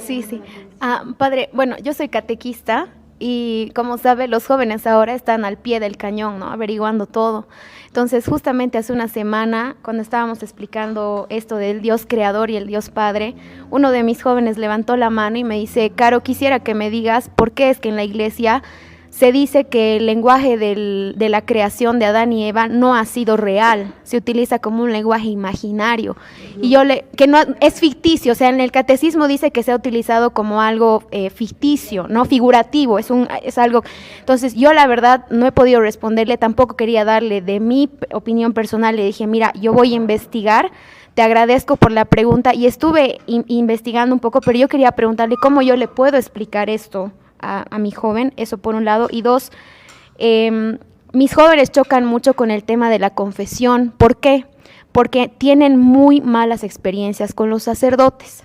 Sí, sí. Padre, bueno, yo soy catequista y como sabe, los jóvenes ahora están al pie del cañón, ¿no? Averiguando todo. Entonces, justamente hace una semana, cuando estábamos explicando esto del Dios creador y el Dios Padre, uno de mis jóvenes levantó la mano y me dice, Caro, quisiera que me digas por qué es que en la iglesia se dice que el lenguaje de la creación de Adán y Eva no ha sido real, se utiliza como un lenguaje imaginario y que no es ficticio, o sea, en el catecismo dice que se ha utilizado como algo ficticio, no figurativo, es algo. Entonces yo la verdad no he podido responderle, tampoco quería darle de mi opinión personal, le dije, mira, yo voy a investigar. Te agradezco por la pregunta y estuve investigando un poco, pero yo quería preguntarle cómo yo le puedo explicar esto a mi joven, eso por un lado, y dos, mis jóvenes chocan mucho con el tema de la confesión. ¿Por qué? Porque tienen muy malas experiencias con los sacerdotes.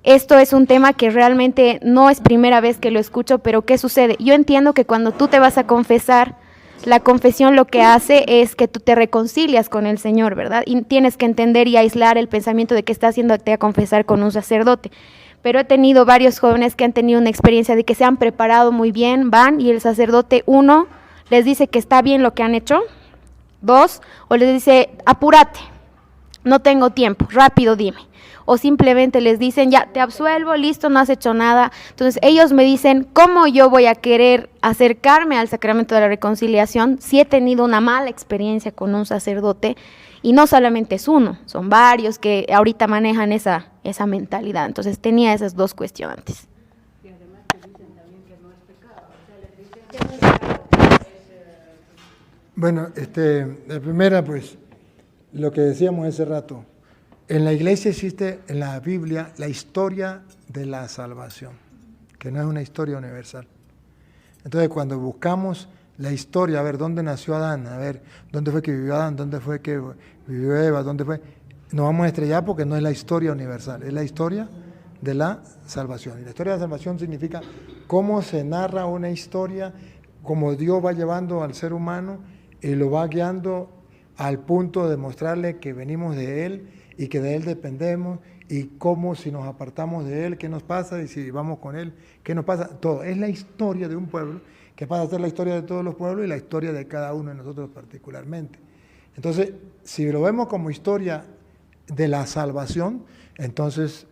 Esto es un tema que realmente no es primera vez que lo escucho, pero ¿qué sucede? Yo entiendo que cuando tú te vas a confesar, la confesión lo que hace es que tú te reconcilias con el Señor, ¿verdad? Y tienes que entender y aislar el pensamiento de que estás yéndote a confesar con un sacerdote. Pero he tenido varios jóvenes que han tenido una experiencia de que se han preparado muy bien, van y el sacerdote, uno, les dice que está bien lo que han hecho, dos, o les dice, apúrate, no tengo tiempo, rápido dime. O simplemente les dicen, ya, te absuelvo, listo, no has hecho nada. Entonces ellos me dicen, ¿cómo yo voy a querer acercarme al sacramento de la reconciliación si he tenido una mala experiencia con un sacerdote? Y no solamente es uno, son varios que ahorita manejan esa mentalidad. Entonces tenía esas dos cuestionantes. Y además te dicen también que no es pecado. O sea, les dicen que no es pecado. Bueno, la primera, pues, lo que decíamos hace rato, en la iglesia existe, en la Biblia, la historia de la salvación, que no es una historia universal. Entonces, cuando buscamos la historia, a ver, ¿dónde nació Adán? A ver, ¿dónde fue que vivió Adán? ¿Dónde fue que vivió Eva? ¿Dónde fue? Nos vamos a estrellar porque no es la historia universal, es la historia de la salvación. Y la historia de la salvación significa cómo se narra una historia, cómo Dios va llevando al ser humano y lo va guiando al punto de mostrarle que venimos de Él y que de Él dependemos, y cómo si nos apartamos de Él, qué nos pasa, y si vamos con Él, qué nos pasa. Todo es la historia de un pueblo, que pasa a ser la historia de todos los pueblos y la historia de cada uno de nosotros particularmente. Entonces, si lo vemos como historia de la salvación, entonces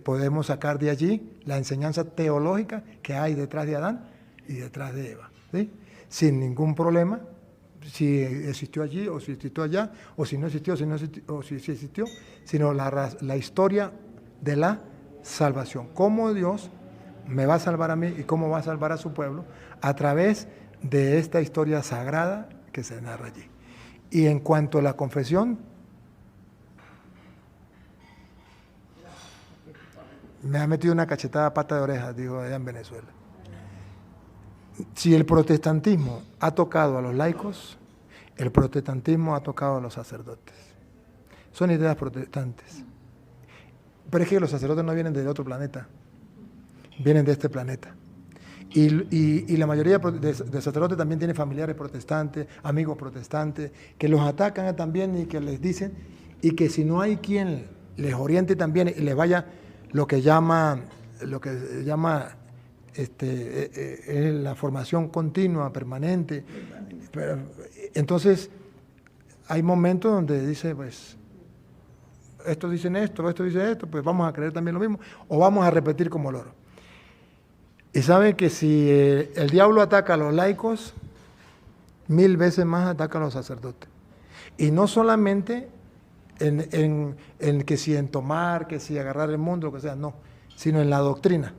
podemos sacar de allí la enseñanza teológica que hay detrás de Adán y detrás de Eva, ¿sí? Sin ningún problema, si existió allí o si existió allá, o si no existió, o si existió, sino la historia de la salvación. Cómo Dios me va a salvar a mí y cómo va a salvar a su pueblo a través de esta historia sagrada que se narra allí. Y en cuanto a la confesión, me ha metido una cachetada a pata de oreja, digo, allá en Venezuela. Si el protestantismo ha tocado a los laicos, el protestantismo ha tocado a los sacerdotes. Son ideas protestantes. Pero es que los sacerdotes no vienen de otro planeta, vienen de este planeta. Y la mayoría de sacerdotes también tienen familiares protestantes, amigos protestantes, que los atacan también y que les dicen, y que si no hay quien les oriente también y les vaya lo que se llama es la formación continua, permanente. Entonces, hay momentos donde dice, pues, estos dicen esto, pues vamos a creer también lo mismo, o vamos a repetir como loro. Y saben que si el diablo ataca a los laicos, 1000 veces más ataca a los sacerdotes. Y no solamente en que si en tomar, que si agarrar el mundo, lo que sea, no, sino en la doctrina.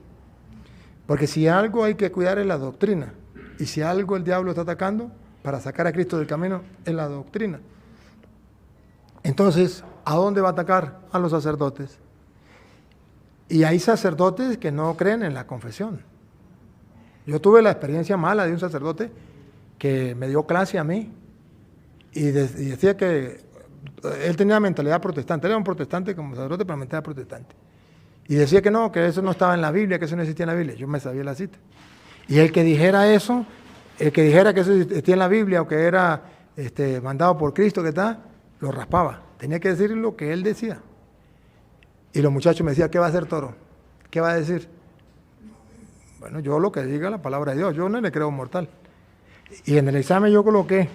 Porque si algo hay que cuidar es la doctrina. Y si algo el diablo está atacando para sacar a Cristo del camino, es la doctrina. Entonces, ¿a dónde va a atacar? A los sacerdotes. Y hay sacerdotes que no creen en la confesión. Yo tuve la experiencia mala de un sacerdote que me dio clase a mí y decía que él tenía mentalidad protestante. Él era un protestante como sacerdote, pero mentalidad protestante. Y decía que no, que eso no estaba en la Biblia, que eso no existía en la Biblia. Yo me sabía la cita. Y el que dijera eso, el que dijera que eso existía en la Biblia o que era mandado por Cristo, que está, lo raspaba. Tenía que decir lo que él decía. Y los muchachos me decían, ¿qué va a hacer Toro? ¿qué va a decir? Bueno, yo lo que diga la palabra de Dios, yo no le creo mortal. Y en el examen yo coloqué,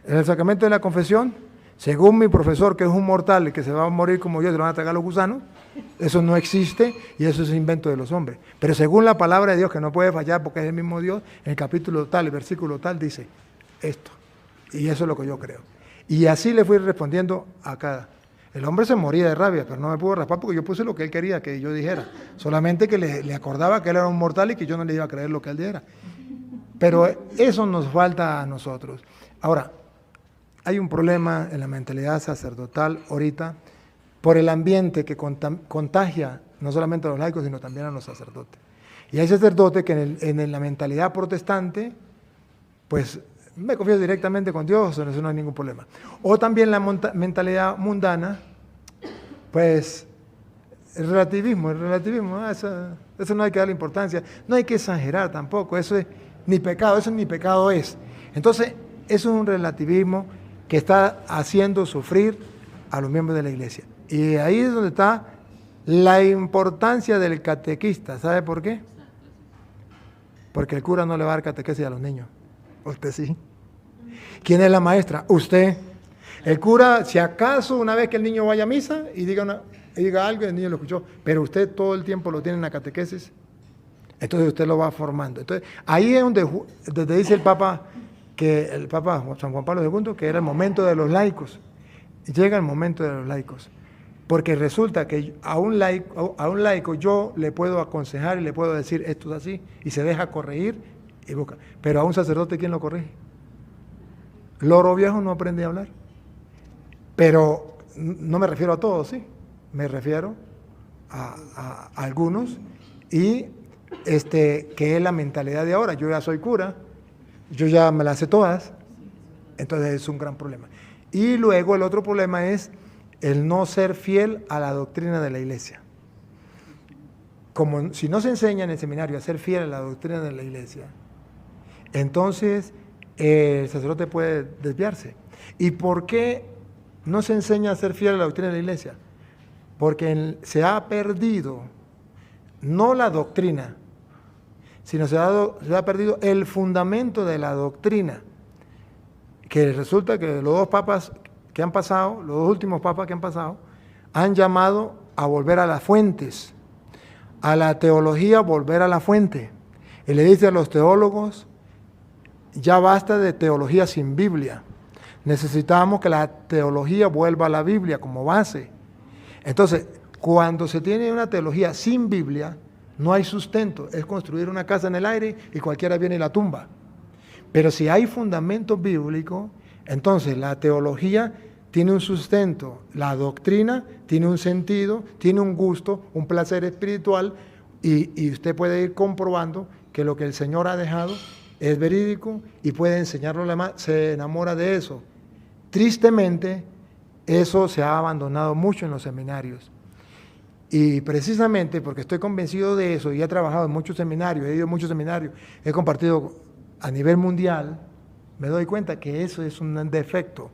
en el sacramento de la confesión, según mi profesor, que es un mortal y que se va a morir como yo, se lo van a tragar los gusanos, eso no existe y eso es invento de los hombres. Pero según la palabra de Dios, que no puede fallar porque es el mismo Dios, en el capítulo tal, el versículo tal, dice esto. Y eso es lo que yo creo. Y así le fui respondiendo a cada. El hombre se moría de rabia, pero no me pudo raspar porque yo puse lo que él quería que yo dijera. Solamente que le acordaba que él era un mortal y que yo no le iba a creer lo que él dijera. Pero eso nos falta a nosotros. Ahora, hay un problema en la mentalidad sacerdotal ahorita por el ambiente que contagia no solamente a los laicos, sino también a los sacerdotes. Y hay sacerdotes que en la mentalidad protestante, pues me confieso directamente con Dios, eso no hay ningún problema. O también la mentalidad mundana, pues el relativismo, eso no hay que darle importancia, no hay que exagerar tampoco, eso es ni pecado, eso ni pecado es. Entonces, eso es un relativismo que está haciendo sufrir a los miembros de la iglesia. Y ahí es donde está la importancia del catequista. ¿Sabe por qué? Porque el cura no le va a dar catequesis a los niños. Usted sí. ¿Quién es la maestra? Usted. El cura, si acaso una vez que el niño vaya a misa y diga algo, el niño lo escuchó, pero usted todo el tiempo lo tiene en la catequesis, entonces usted lo va formando. Entonces, ahí es donde dice el Papa San Juan Pablo II, que era el momento de los laicos. Llega el momento de los laicos. Porque resulta que a un laico yo le puedo aconsejar y le puedo decir esto es así, y se deja corregir y busca. Pero a un sacerdote, ¿quién lo corrige? Loro viejo no aprende a hablar. Pero no me refiero a todos, sí. Me refiero a algunos, y que es la mentalidad de ahora. Yo ya soy cura, yo ya me las sé todas, entonces es un gran problema. Y luego el otro problema es el no ser fiel a la doctrina de la iglesia. Como si no se enseña en el seminario a ser fiel a la doctrina de la iglesia, entonces el sacerdote puede desviarse. ¿Y por qué no se enseña a ser fiel a la doctrina de la iglesia? Porque se ha perdido no la doctrina, sino se ha perdido el fundamento de la doctrina, que resulta que los dos papas que han pasado, los dos últimos papas que han pasado, han llamado a volver a las fuentes, a la teología volver a la fuente. Y le dice a los teólogos, ya basta de teología sin Biblia, necesitamos que la teología vuelva a la Biblia como base. Entonces, cuando se tiene una teología sin Biblia, no hay sustento, es construir una casa en el aire y cualquiera viene y la tumba. Pero si hay fundamento bíblico, entonces la teología tiene un sustento, la doctrina tiene un sentido, tiene un gusto, un placer espiritual, y usted puede ir comprobando que lo que el Señor ha dejado es verídico y puede enseñarlo a los demás, se enamora de eso. Tristemente, eso se ha abandonado mucho en los seminarios. Y precisamente porque estoy convencido de eso y he trabajado en muchos seminarios, he ido a muchos seminarios, he compartido a nivel mundial, me doy cuenta que eso es un defecto.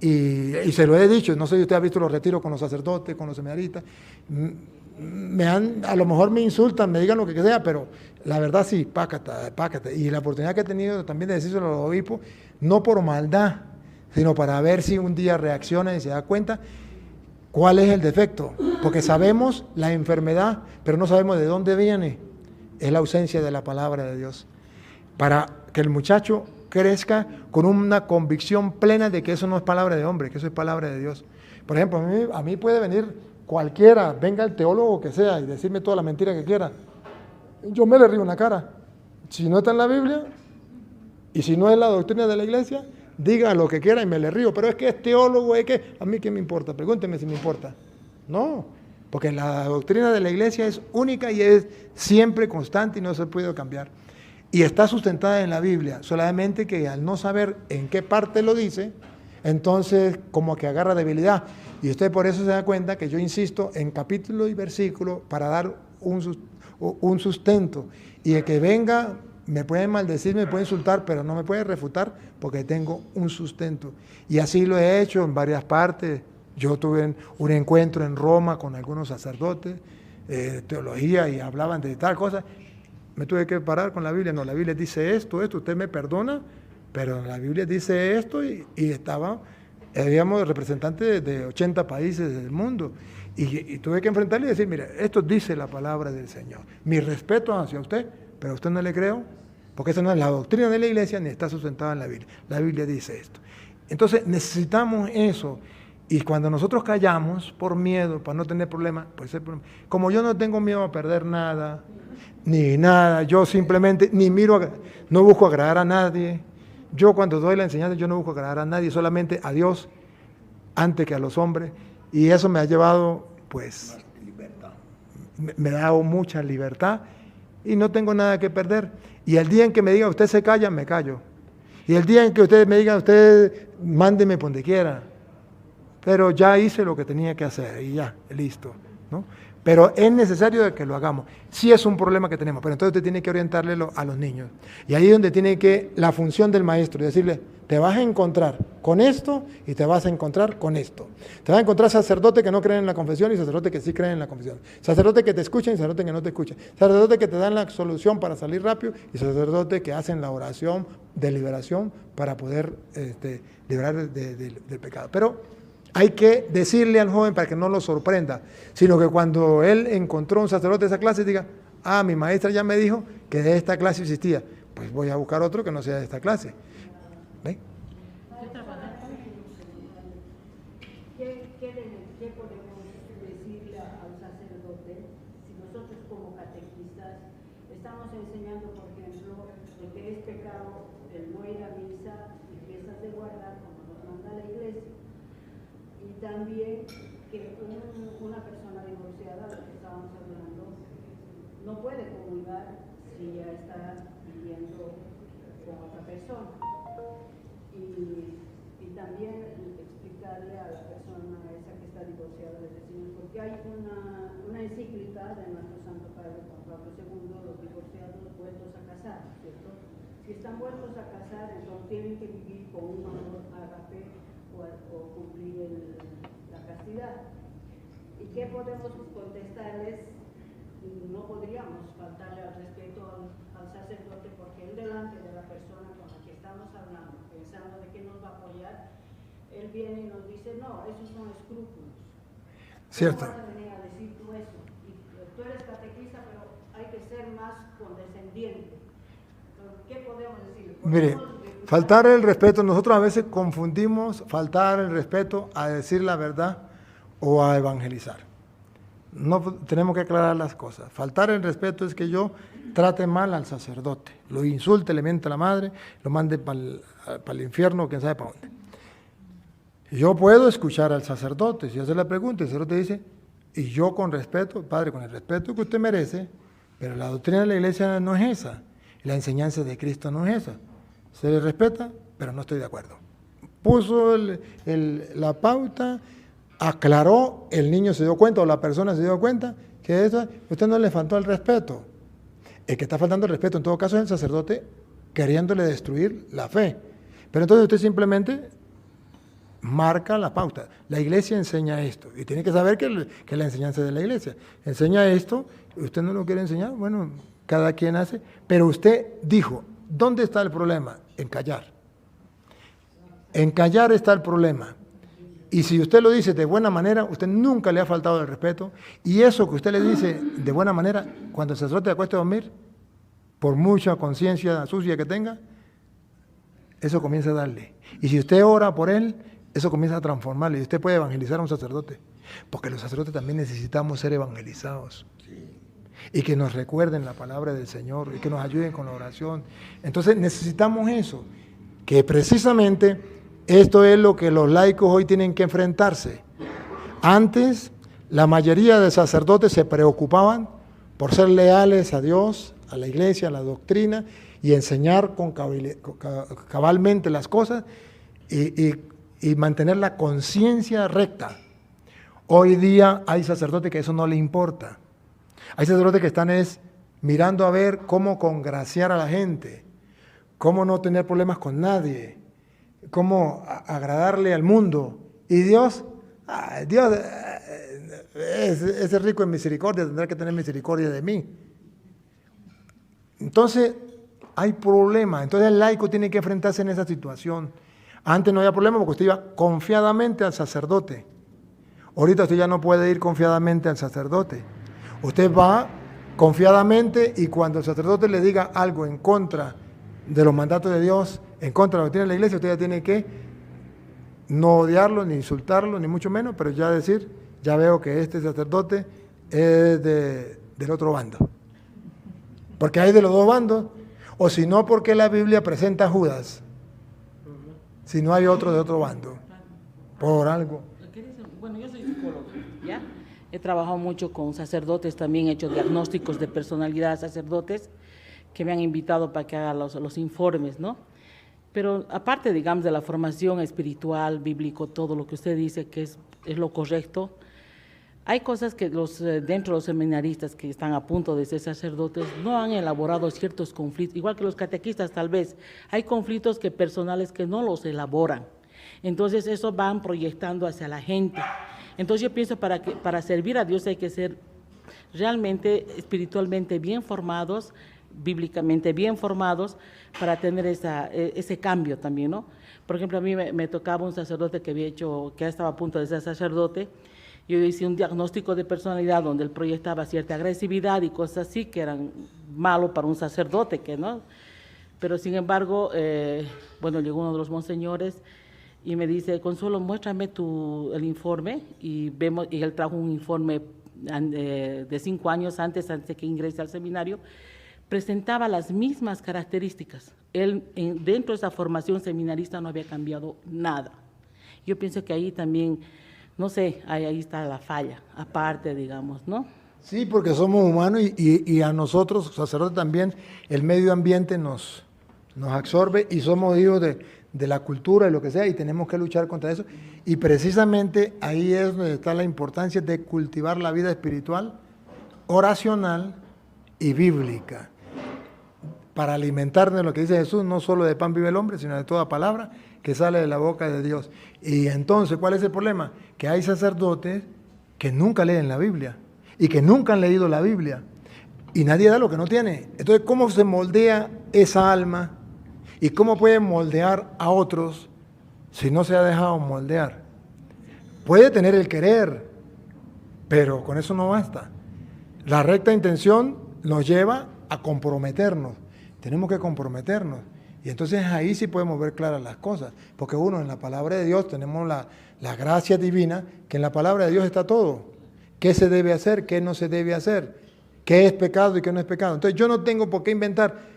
Y se lo he dicho, no sé si usted ha visto los retiros con los sacerdotes, con los seminaristas, a lo mejor me insultan, me digan lo que sea, pero la verdad sí, pácata. Y la oportunidad que he tenido también de decírselo a los obispos, no por maldad, sino para ver si un día reacciona y se da cuenta cuál es el defecto, porque sabemos la enfermedad, pero no sabemos de dónde viene. Es la ausencia de la palabra de Dios. Para que el muchacho crezca con una convicción plena de que eso no es palabra de hombre, que eso es palabra de Dios. Por ejemplo, a mí puede venir cualquiera, venga el teólogo que sea y decirme toda la mentira que quiera. Yo me le río en la cara. Si no está en la Biblia y si no es la doctrina de la iglesia, diga lo que quiera y me le río. Pero es que es teólogo, es que a mí qué me importa, pregúnteme si me importa. No, porque la doctrina de la iglesia es única y es siempre constante y no se puede cambiar. Y está sustentada en la Biblia, solamente que al no saber en qué parte lo dice, entonces como que agarra debilidad. Y usted por eso se da cuenta que yo insisto en capítulo y versículo para dar un sustento. Y el que venga me puede maldecir, me puede insultar, pero no me puede refutar porque tengo un sustento. Y así lo he hecho en varias partes. Yo tuve un encuentro en Roma con algunos sacerdotes, teología y hablaban de tal cosa. Me tuve que parar con la Biblia. No, la Biblia dice esto, usted me perdona, pero la Biblia dice esto habíamos representantes de 80 países del mundo. Y tuve que enfrentarle y decir, mira, esto dice la palabra del Señor. Mi respeto hacia usted, pero a usted no le creo, porque esa no es la doctrina de la iglesia ni está sustentada en la Biblia. La Biblia dice esto. Entonces necesitamos eso. Y cuando nosotros callamos por miedo, para no tener problemas, pues como yo no tengo miedo a perder nada, ni nada, yo simplemente ni no busco agradar a nadie. Yo cuando doy la enseñanza, yo no busco agradar a nadie, solamente a Dios, antes que a los hombres. Y eso me ha llevado, pues, me ha dado mucha libertad y no tengo nada que perder. Y el día en que me diga, usted se calla, me callo. Y el día en que ustedes me digan, usted mándeme por donde quiera. Pero ya hice lo que tenía que hacer y ya, listo, ¿no? Pero es necesario que lo hagamos. Sí es un problema que tenemos, pero entonces usted tiene que orientarle a los niños. Y ahí es donde tiene que la función del maestro, decirle, te vas a encontrar con esto y te vas a encontrar con esto. Te vas a encontrar sacerdotes que no creen en la confesión y sacerdotes que sí creen en la confesión. Sacerdotes que te escuchan y sacerdotes que no te escuchan. Sacerdotes que te dan la solución para salir rápido y sacerdotes que hacen la oración de liberación para poder liberar del pecado. Pero hay que decirle al joven para que no lo sorprenda, sino que cuando él encontró un sacerdote de esa clase, diga, mi maestra ya me dijo que de esta clase existía, pues voy a buscar otro que no sea de esta clase. ¿Ve? ¿Qué podemos decirle al sacerdote si nosotros como catequistas estamos enseñando, por ejemplo, lo que es pecado, el no ir a misa y fiestas de guardar, como nos manda la iglesia? Y también que una persona divorciada, de lo que estábamos hablando, no puede comulgar si ya está viviendo con otra persona. Y también explicarle a la persona esa que está divorciada del Señor, porque hay una encíclica de nuestro Santo Padre Juan Pablo II, los divorciados vueltos a casar, ¿cierto? Si están vueltos a casar, entonces tienen que vivir con un amor ágape o cumplir la castidad. ¿Y qué podemos contestarles? No podríamos faltarle al respeto al sacerdote, porque él delante de la persona con la que estamos hablando, pensando de que nos va a apoyar, él viene y nos dice, no, esos son escrúpulos. Cierto. ¿Cómo vas a venir a decir tú eso? Y tú eres catequista, pero hay que ser más condescendiente. Entonces, ¿qué podemos decir? Mire, faltar el respeto, nosotros a veces confundimos faltar el respeto a decir la verdad o a evangelizar. No tenemos que aclarar las cosas. Faltar el respeto es que yo trate mal al sacerdote, lo insulte, le miente a la madre, lo mande para el infierno, quién sabe para dónde. Yo puedo escuchar al sacerdote, si hace la pregunta, el sacerdote dice, y yo con respeto, padre, con el respeto que usted merece, pero la doctrina de la iglesia no es esa, la enseñanza de Cristo no es esa. Se le respeta, pero no estoy de acuerdo. Puso la pauta, aclaró, el niño se dio cuenta o la persona se dio cuenta que usted no le faltó el respeto. El que está faltando el respeto en todo caso es el sacerdote queriéndole destruir la fe. Pero entonces usted simplemente marca la pauta. La iglesia enseña esto y tiene que saber que es la enseñanza de la iglesia. Enseña esto, usted no lo quiere enseñar, bueno, cada quien hace, pero usted dijo, ¿dónde está el problema? En callar. En callar está el problema. Y si usted lo dice de buena manera, usted nunca le ha faltado el respeto. Y eso que usted le dice de buena manera, cuando el sacerdote acueste a dormir, por mucha conciencia sucia que tenga, eso comienza a darle. Y si usted ora por él, eso comienza a transformarle. Y usted puede evangelizar a un sacerdote. Porque los sacerdotes también necesitamos ser evangelizados. Y que nos recuerden la palabra del Señor y que nos ayuden con la oración. Entonces necesitamos eso, que precisamente esto es lo que los laicos hoy tienen que enfrentarse. Antes, la mayoría de sacerdotes se preocupaban por ser leales a Dios, a la iglesia, a la doctrina y enseñar cabalmente las cosas y mantener la conciencia recta. Hoy día hay sacerdotes que eso no le importa. Hay sacerdotes que están mirando a ver cómo congraciar a la gente, cómo no tener problemas con nadie, cómo agradarle al mundo. Y Dios ese rico en misericordia tendrá que tener misericordia de mí. Entonces, hay problema. Entonces el laico tiene que enfrentarse en esa situación. Antes no había problema porque usted iba confiadamente al sacerdote. Ahorita usted ya no puede ir confiadamente al sacerdote. Usted va confiadamente y cuando el sacerdote le diga algo en contra de los mandatos de Dios, en contra de lo que tiene la iglesia, usted ya tiene que no odiarlo, ni insultarlo, ni mucho menos, pero ya decir, ya veo que este sacerdote es del otro bando. Porque hay de los dos bandos, o si no, porque la Biblia presenta a Judas, si no hay otro de otro bando, por algo. Bueno, yo soy psicólogo, ¿ya? He trabajado mucho con sacerdotes, también he hecho diagnósticos de personalidad a sacerdotes que me han invitado para que haga los informes, ¿no? Pero aparte, digamos, de la formación espiritual, bíblico, todo lo que usted dice que es lo correcto, hay cosas que dentro de los seminaristas que están a punto de ser sacerdotes no han elaborado ciertos conflictos, igual que los catequistas tal vez, hay conflictos personales que no los elaboran. Entonces eso van proyectando hacia la gente. Entonces yo pienso para servir a Dios hay que ser realmente espiritualmente bien formados, bíblicamente bien formados, para tener ese cambio también, ¿no? Por ejemplo, a mí me tocaba un sacerdote que estaba a punto de ser sacerdote. Yo hice un diagnóstico de personalidad donde él proyectaba cierta agresividad y cosas así que eran malo para un sacerdote, ¿no? Pero sin embargo, bueno, llegó uno de los monseñores y me dice, Consuelo, muéstrame el informe, y él trajo un informe de 5 años antes de que ingrese al seminario, presentaba las mismas características. Él, dentro de esa formación seminarista, no había cambiado nada. Yo pienso que ahí también, no sé, ahí está la falla, aparte, digamos, ¿no? Sí, porque somos humanos y a nosotros, sacerdotes también, el medio ambiente nos absorbe y somos hijos de la cultura y lo que sea, y tenemos que luchar contra eso. Y precisamente ahí es donde está la importancia de cultivar la vida espiritual, oracional y bíblica, para alimentarnos de lo que dice Jesús, no solo de pan vive el hombre, sino de toda palabra que sale de la boca de Dios. Y entonces, ¿cuál es el problema? Que hay sacerdotes que nunca leen la Biblia y que nunca han leído la Biblia, y nadie da lo que no tiene. Entonces, ¿cómo se moldea esa alma? ¿Y cómo puede moldear a otros si no se ha dejado moldear? Puede tener el querer, pero con eso no basta. La recta intención nos lleva a comprometernos. Tenemos que comprometernos. Y entonces ahí sí podemos ver claras las cosas. Porque uno, en la palabra de Dios tenemos la gracia divina, que en la palabra de Dios está todo. ¿Qué se debe hacer? ¿Qué no se debe hacer? ¿Qué es pecado y qué no es pecado? Entonces yo no tengo por qué inventar,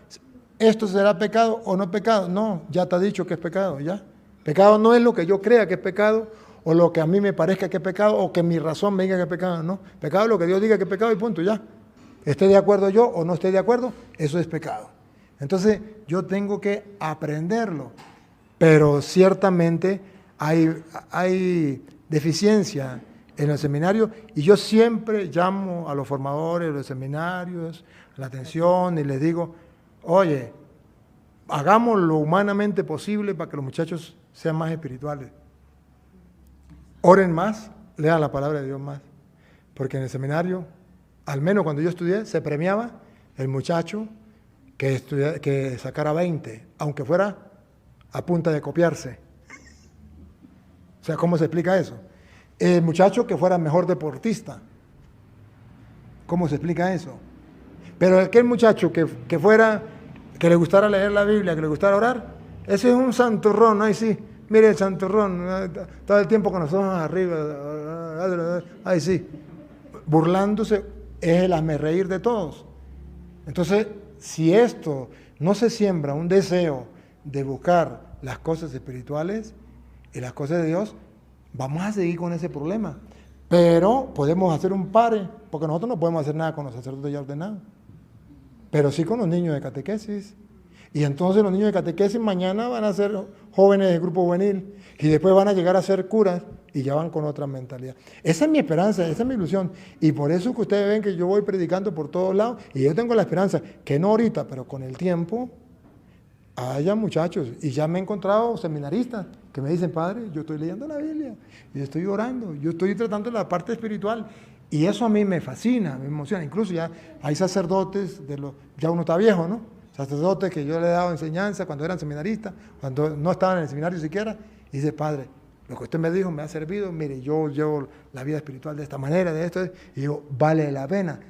¿esto será pecado o no pecado? No, ya te ha dicho que es pecado, ¿ya? Pecado no es lo que yo crea que es pecado, o lo que a mí me parezca que es pecado, o que mi razón me diga que es pecado, no. Pecado es lo que Dios diga que es pecado y punto, ya. Esté de acuerdo yo o no esté de acuerdo, eso es pecado. Entonces yo tengo que aprenderlo, pero ciertamente hay deficiencia en el seminario, y yo siempre llamo a los formadores de los seminarios la atención y les digo, oye, hagamos lo humanamente posible para que los muchachos sean más espirituales. Oren más, lean la palabra de Dios más. Porque en el seminario, al menos cuando yo estudié, se premiaba el muchacho que sacara 20, aunque fuera a punta de copiarse. O sea, ¿cómo se explica eso? El muchacho que fuera mejor deportista. ¿Cómo se explica eso? Pero aquel muchacho que le gustara leer la Biblia, que le gustara orar, ese es un santurrón, ahí sí, mire el santurrón, todo el tiempo con los ojos arriba, ahí sí, burlándose, es el hazmerreír de todos. Entonces, si esto no se siembra un deseo de buscar las cosas espirituales y las cosas de Dios, vamos a seguir con ese problema. Pero podemos hacer un pare, porque nosotros no podemos hacer nada con los sacerdotes ya ordenados, pero sí con los niños de catequesis. Y entonces los niños de catequesis mañana van a ser jóvenes del grupo juvenil y después van a llegar a ser curas y ya van con otra mentalidad. Esa es mi esperanza, esa es mi ilusión. Y por eso que ustedes ven que yo voy predicando por todos lados, y yo tengo la esperanza, que no ahorita, pero con el tiempo, haya muchachos, y ya me he encontrado seminaristas que me dicen, padre, yo estoy leyendo la Biblia, y estoy orando, yo estoy tratando la parte espiritual, y eso a mí me fascina, me emociona. Incluso ya hay sacerdotes, ya uno está viejo, ¿no? Sacerdotes que yo le he dado enseñanza cuando eran seminaristas, cuando no estaban en el seminario siquiera, y dice, padre, lo que usted me dijo me ha servido, mire, yo llevo la vida espiritual de esta manera, de esto, y digo, vale la pena,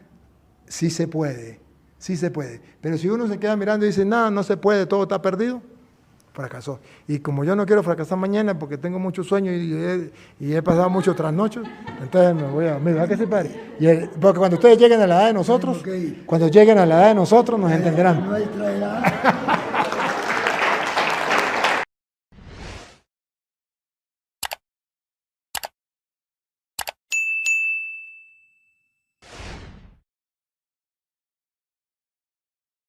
sí se puede. Sí se puede, pero si uno se queda mirando y dice, no, no se puede, todo está perdido, fracasó. Y como yo no quiero fracasar mañana porque tengo mucho sueño y he pasado muchos trasnochos, entonces ¿verdad que se pare? Porque cuando ustedes lleguen a la edad de nosotros, cuando lleguen a la edad de nosotros nos entenderán.